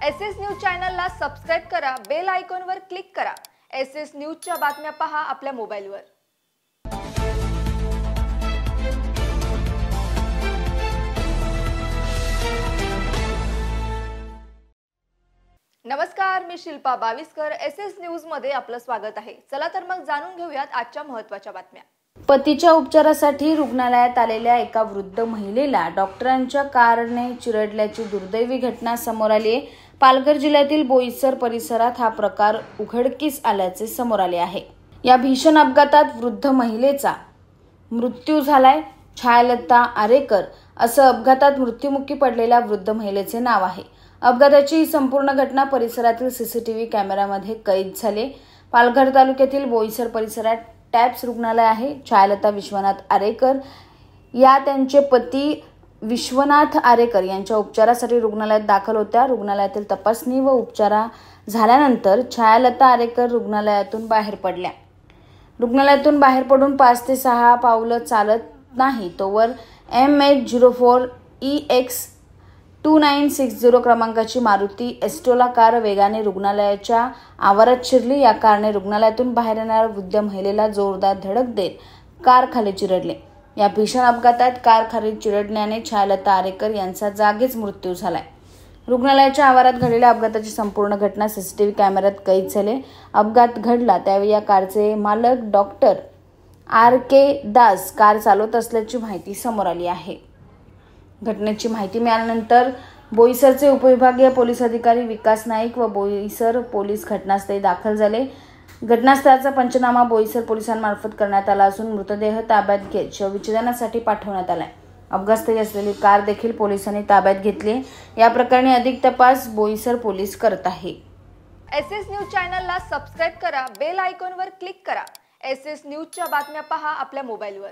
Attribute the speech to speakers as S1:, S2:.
S1: SS news चॅनलला subscribe करा, bell आयकॉनवर क्लिक करा। एसएस न्यूजच्या बातम्या पहा आपल्या मोबाईलवर। नमस्कार, मी शिल्पा बाविस्कर। एसएस न्यूज मध्ये आपलं स्वागत आहे। चला तर मग जाणून घेऊयात आजच्या महत्त्वाच्या बातम्या।
S2: पतीच्या उपचारासाठी रुग्णालयात आलेल्या एका वृद्ध महिलेला डॉक्टरांच्या कारने चिरडल्याची दुर्दैवी घटना समोर आली आहे। पालघर जिल्ह्यातील बोईसर परिसरात हा प्रकार उघडकीस आल्याचे समोर आले आहे। या भीषण अपघातात वृद्ध महिलेचा मृत्यू झालाय। छायालता आरेकर असं अपघातात मृत्युमुखी पडलेल्या वृद्ध महिलेचे नाव आहे। अपघाताची ही संपूर्ण घटना परिसरातील सीसीटीव्ही कॅमेऱ्यामध्ये कैद झाली। पालघर तालुक्यातील बोईसर परिसरात टॅप्स रुग्णालय आहे। छायालता विश्वनाथ आरेकर या त्यांचे पती विश्वनाथ आरेकर यांच्या उपचारासाठी रुग्णालयात दाखल होत्या। रुग्णालयातील तपासणी व उपचार झाल्यानंतर छायालता आरेकर रुग्णालयातून बाहेर पडल्या। रुग्णालयातून बाहेर पडून 5 ते 6 पावलं चालत नाही तोवर MH04EX2960 क्रमांकाची मारुती एस्टोला कार वेगाने रुग्णालयाच्या आवारात शिरली। या कारने रुग्णालयातून बाहेर येणाऱ्या वृद्ध महिलेला जोरदार धडक देत कार खाली चिरडले। या भीषण अपघातात कार खाली चिरडल्याने छायालता आरेकर यांचा जागीच मृत्यू झालाय। रुग्णालयाच्या आवारात घडलेल्या अपघाताची संपूर्ण घटना सीसीटीव्ही कॅमेऱ्यात कैद झाली। अपघात घडला त्यावेळी या कारचे मालक डॉक्टर RK दास कार चालवत असल्याची माहिती समोर आली आहे। घटनेची माहिती मिळाल्यानंतर बोईसरचे उपविभागीय पोलीस अधिकारी विकास नाईक व बोईसर पोलीस घटनास्थळी दाखल झाले। घटनास्थळाचा पंचनामा बोईसर पोलिसांमार्फत करण्यात आला असून मृतदेह ताब्यात घेत शवविच्छेदनासाठी पाठवण्यात आलाय। अपघातस्थळी असलेली कार देखील पोलिसांनी ताब्यात घेतली। या प्रकरणी अधिक तपास बोईसर पोलीस करत आहे।
S1: एसएस न्यूज चॅनलला सबस्क्राइब करा, बेल आयकॉनवर क्लिक करा। एसएस न्यूजच्या बातम्या पहा आपल्या मोबाईलवर।